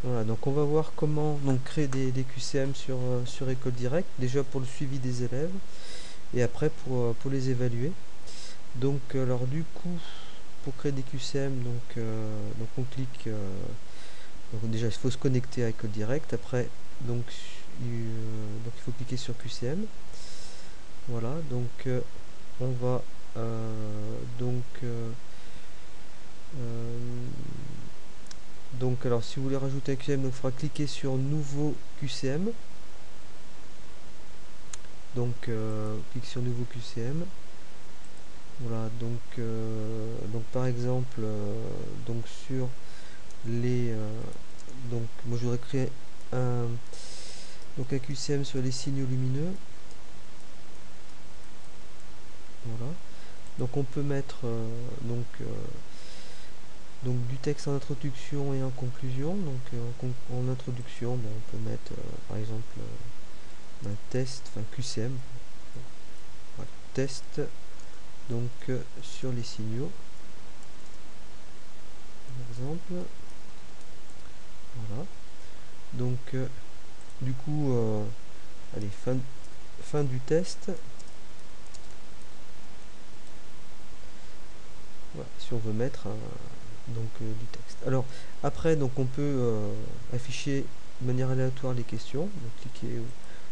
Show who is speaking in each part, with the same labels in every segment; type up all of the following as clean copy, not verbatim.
Speaker 1: Voilà, donc on va voir comment donc créer des QCM sur École Directe, déjà pour le suivi des élèves et après pour les évaluer. Donc alors du coup, pour créer des QCM, donc on clique, donc déjà il faut se connecter à École Directe, après donc il faut cliquer sur QCM. Voilà, on va euh, donc alors si vous voulez rajouter un QCM, donc il faudra cliquer sur nouveau QCM. Clique sur nouveau QCM. Voilà, donc par exemple, donc sur les donc moi je voudrais créer un donc un QCM sur les signaux lumineux. Voilà, donc on peut mettre donc du texte en introduction et en conclusion. En introduction, on peut mettre par exemple un test, enfin QCM, voilà, test sur les signaux, par exemple. Voilà, du coup, allez, fin du test. Voilà, si on veut mettre du texte. Alors après, donc on peut afficher de manière aléatoire les questions. Donc cliquer, vous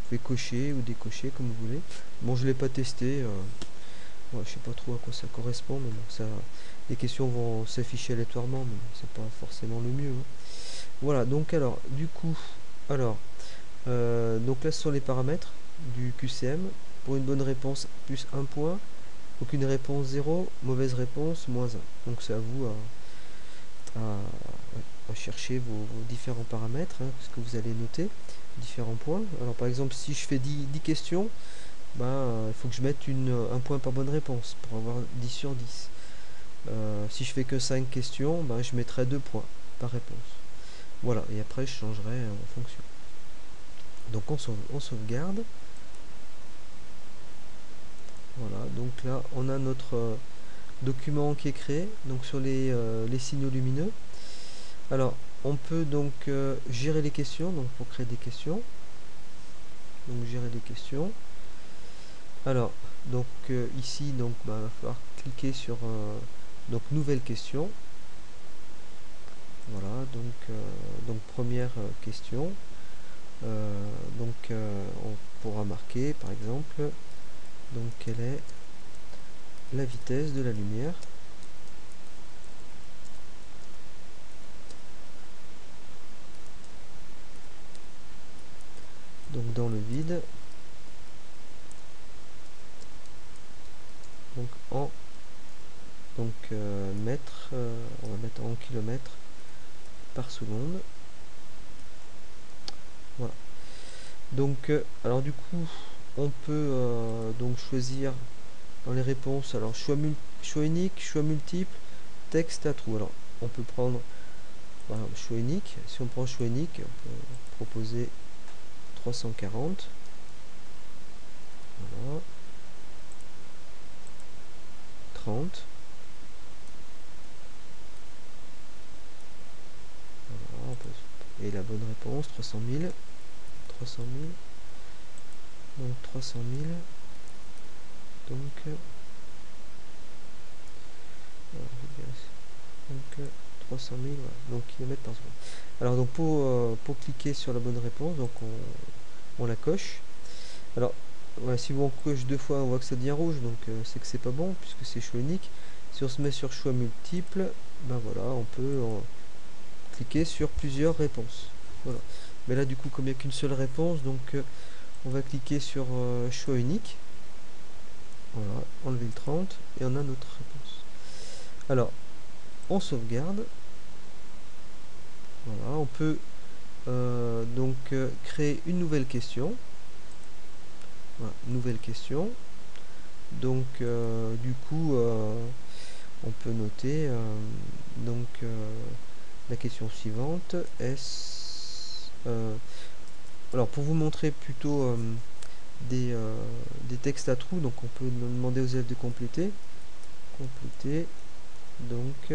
Speaker 1: pouvez cocher ou décocher comme vous voulez. Bon, je l'ai pas testé. Ouais, je sais pas trop à quoi ça correspond, mais bon, les questions vont s'afficher aléatoirement, mais c'est pas forcément le mieux, hein. Voilà. Donc alors, du coup, alors donc là ce sont les paramètres du QCM. Pour une bonne réponse, plus 1 point. Aucune réponse 0, mauvaise réponse moins 1. Donc c'est à vous à chercher vos différents paramètres, hein, ce que vous allez noter, différents points. Alors par exemple, si je fais 10 questions, il faut que je mette un point par bonne réponse pour avoir 10 sur 10. Si je fais que 5 questions, je mettrai 2 points par réponse. Voilà, et après je changerai en fonction. Donc on sauvegarde. Voilà, donc là on a notre document qui est créé donc sur les signaux lumineux. Alors on peut donc gérer les questions, donc pour créer des questions, donc gérer les questions. Alors ici il va falloir cliquer sur donc nouvelle question. Voilà, donc première question. On pourra marquer par exemple donc quelle est la vitesse de la lumière. Donc dans le vide, donc en mètres, on va mettre en kilomètres par seconde. Voilà. Donc alors du coup on peut donc choisir dans les réponses, alors choix unique, choix multiple, texte à trous. Alors on peut prendre voilà, choix unique. Si on prend choix unique, on peut proposer 340. Voilà. 30. Voilà, et la bonne réponse, 300 000. 300 000. Donc 300 000. Donc 300 000 voilà, donc kilomètres par seconde. Alors donc pour cliquer sur la bonne réponse, donc on la coche. Alors voilà, si on coche 2 fois, on voit que ça devient rouge, donc c'est que c'est pas bon puisque c'est choix unique. Si on se met sur choix multiple, voilà, on peut cliquer sur plusieurs réponses. Voilà. Mais là du coup comme il n'y a qu'une seule réponse, donc on va cliquer sur choix unique. Voilà, enlever le 30 et on a notre réponse. Alors on sauvegarde. Voilà, on peut créer une nouvelle question. Voilà, nouvelle question. Donc du coup on peut noter la question suivante. Alors pour vous montrer plutôt des textes à trous, donc on peut demander aux élèves de compléter. Donc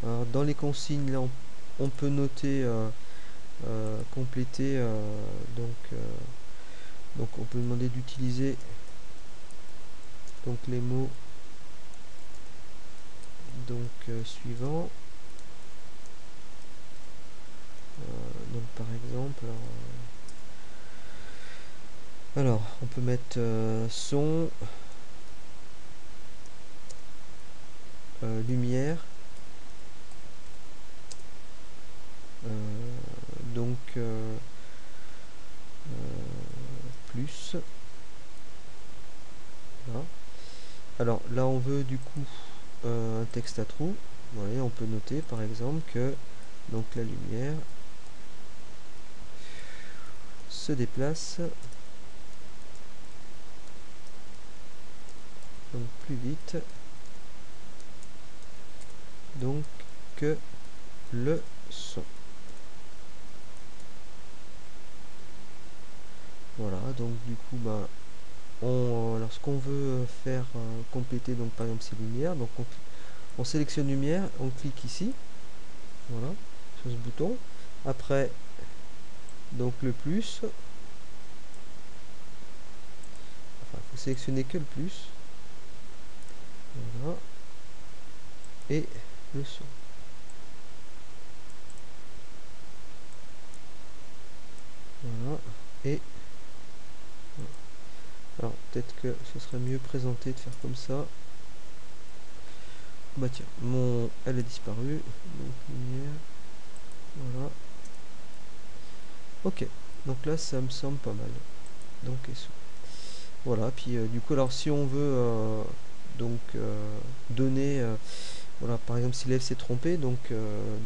Speaker 1: alors, dans les consignes là on peut noter compléter donc on peut demander d'utiliser donc les mots donc suivants. Donc par exemple, alors on peut mettre son, lumière, donc plus. Voilà. Alors là on veut du coup un texte à trous. Vous voyez, on peut noter par exemple que donc la lumière se déplace donc plus vite donc que le son. Voilà, donc du coup bah lorsqu'on veut faire compléter donc par exemple ces lumières, donc on sélectionne lumière, on clique ici, voilà, sur ce bouton. Après donc le plus, enfin il faut sélectionner que le plus, voilà, et le son. Voilà, et voilà. Alors peut-être que ce serait mieux présenté de faire comme ça. Bah tiens, elle a disparu, donc lumière, voilà. Ok, donc là ça me semble pas mal. Donc et son. Voilà, puis du coup alors si on veut donc donner voilà, par exemple si l'élève s'est trompé, donc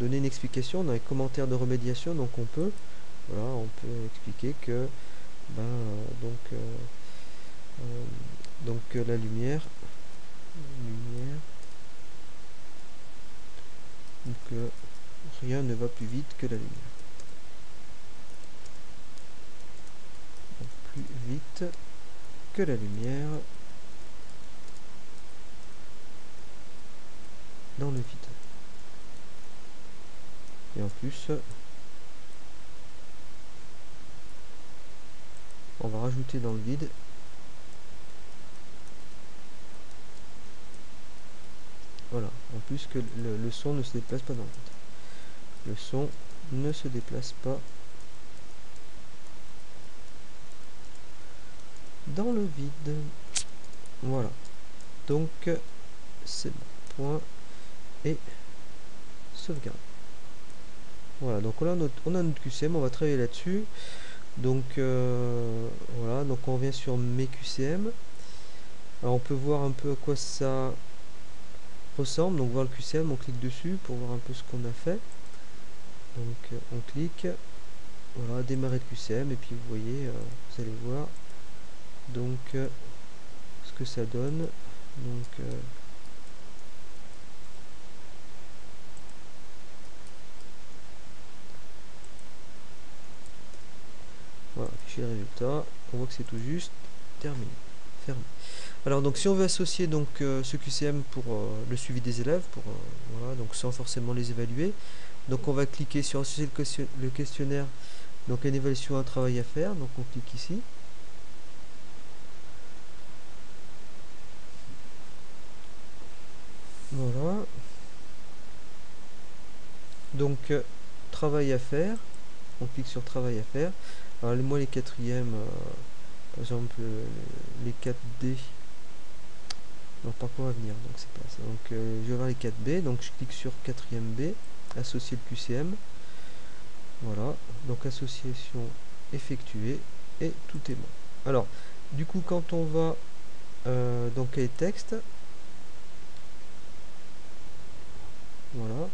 Speaker 1: donner une explication dans les commentaires de remédiation, donc on peut voilà, on peut expliquer que ben, la lumière donc rien ne va plus vite que la lumière, donc plus vite que la lumière dans le vide. Et en plus on va rajouter dans le vide voilà, en plus que le son ne se déplace pas dans le vide. Le son ne se déplace pas dans le vide. Voilà, donc c'est bon, point et sauvegarde. Voilà, donc on a notre QCM, on va travailler là-dessus. Donc voilà, donc on revient sur mes QCM. Alors on peut voir un peu à quoi ça ressemble, donc voir le QCM, on clique dessus pour voir un peu ce qu'on a fait. Donc on clique, voilà, démarrer le QCM, et puis vous voyez, vous allez voir donc ce que ça donne. Donc voilà, afficher les résultats, on voit que c'est tout juste terminé, fermé. Alors donc si on veut associer donc ce QCM pour le suivi des élèves, pour voilà, donc sans forcément les évaluer, donc on va cliquer sur associer le questionnaire, donc une évaluation, un travail à faire, donc on clique ici. Voilà. Donc travail à faire, on clique sur travail à faire. Alors moi les quatrièmes, par exemple les 4D, non parcours à venir, donc c'est pas ça. Donc je vais voir les 4B, donc je clique sur 4ème B, associer le QCM. Voilà, donc association effectuée et tout est bon. Alors du coup quand on va donc les textes, voilà,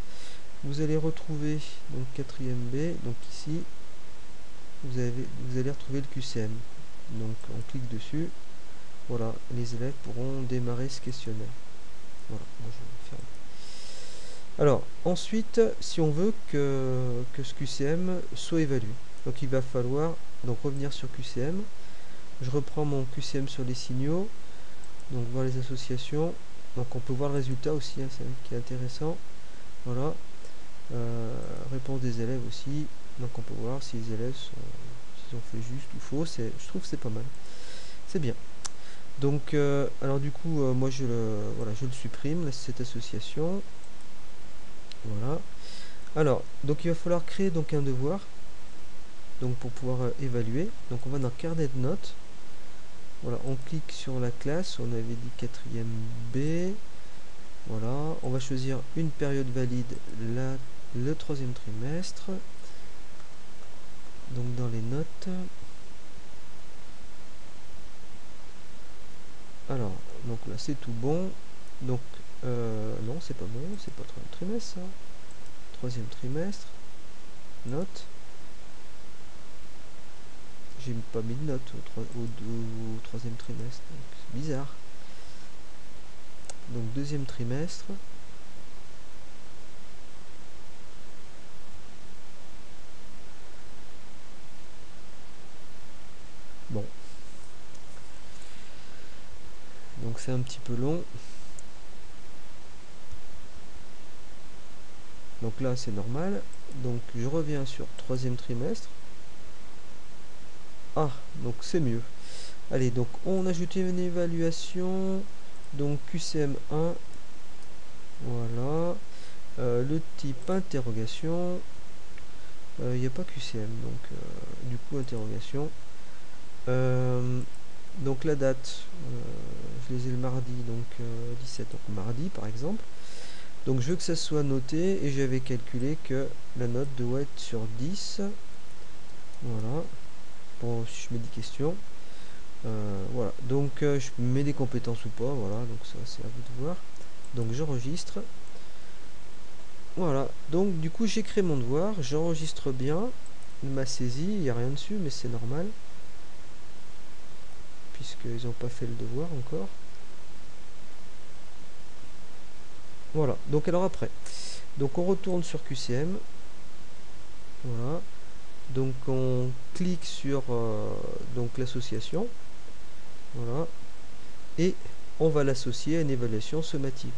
Speaker 1: vous allez retrouver donc 4ème B, donc ici vous allez retrouver le QCM, donc on clique dessus, voilà, les élèves pourront démarrer ce questionnaire. Voilà, moi je vais fermer. Alors ensuite, si on veut que ce QCM soit évalué, donc il va falloir donc revenir sur QCM. Je reprends mon QCM sur les signaux, donc voir les associations, donc on peut voir le résultat aussi, hein, c'est qui est intéressant. Voilà, Réponse des élèves aussi. Donc on peut voir si les élèves s'ils ont fait juste ou faux. Je trouve que c'est pas mal. C'est bien. Donc alors du coup moi je le supprime cette association. Voilà. Alors donc il va falloir créer donc un devoir. Donc pour pouvoir évaluer. Donc on va dans carnet de notes. Voilà, on clique sur la classe, on avait dit 4e B. Voilà, on va choisir une période valide, le 3e trimestre. Donc dans les notes. Alors, donc là c'est tout bon. Donc, non, c'est pas bon, c'est pas 3e trimestre ça. 3e trimestre. Note. J'ai pas mis de note au 3e trimestre. C'est bizarre. Donc 2e trimestre. Bon. Donc c'est un petit peu long. Donc là c'est normal. Donc je reviens sur 3e trimestre. Ah, donc c'est mieux. Allez, donc on ajoute une évaluation. Donc QCM1. Voilà. Le type interrogation. Il n'y a pas QCM, donc du coup interrogation. Donc la date, je les ai le mardi, donc 17, donc mardi par exemple. Donc je veux que ça soit noté et j'avais calculé que la note doit être sur 10. Voilà. Bon, si je mets 10 questions. Voilà. Donc je mets des compétences ou pas. Voilà. Donc ça c'est à vous de voir. Donc j'enregistre. Voilà. Donc du coup j'ai créé mon devoir. J'enregistre bien. Il m'a saisi. Il n'y a rien dessus, mais c'est normal. Puisqu'ils n'ont pas fait le devoir encore. Voilà, donc alors après, donc on retourne sur QCM, voilà, donc on clique sur donc l'association, voilà, et on va l'associer à une évaluation sommative.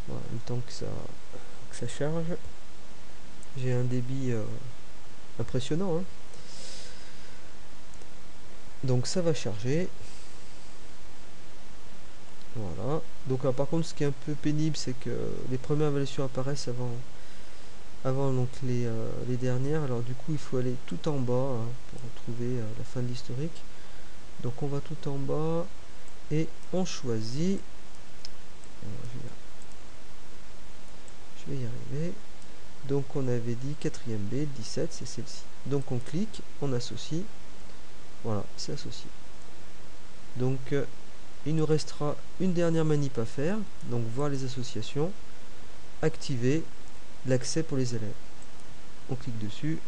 Speaker 1: Voilà, le temps que ça charge, j'ai un débit impressionnant, hein. Donc ça va charger. Voilà. Donc par contre ce qui est un peu pénible c'est que les premières évaluations apparaissent avant donc les dernières. Alors du coup il faut aller tout en bas hein, pour retrouver la fin de l'historique. Donc on va tout en bas et on choisit. Je vais y arriver. Donc on avait dit 4e B, 17, c'est celle-ci. Donc on clique, on associe. Voilà, c'est associé. Donc il nous restera une dernière manip à faire. Donc voir les associations, activer l'accès pour les élèves. On clique dessus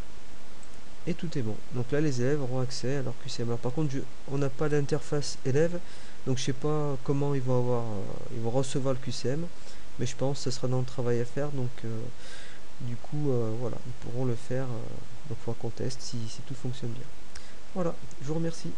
Speaker 1: et tout est bon. Donc là les élèves auront accès à leur QCM. Alors par contre on n'a pas d'interface élève, donc je sais pas comment ils vont recevoir le QCM, mais je pense que ce sera dans le travail à faire. Donc du coup voilà, ils pourront le faire. Donc il faudra qu'on teste si tout fonctionne bien. Voilà, je vous remercie.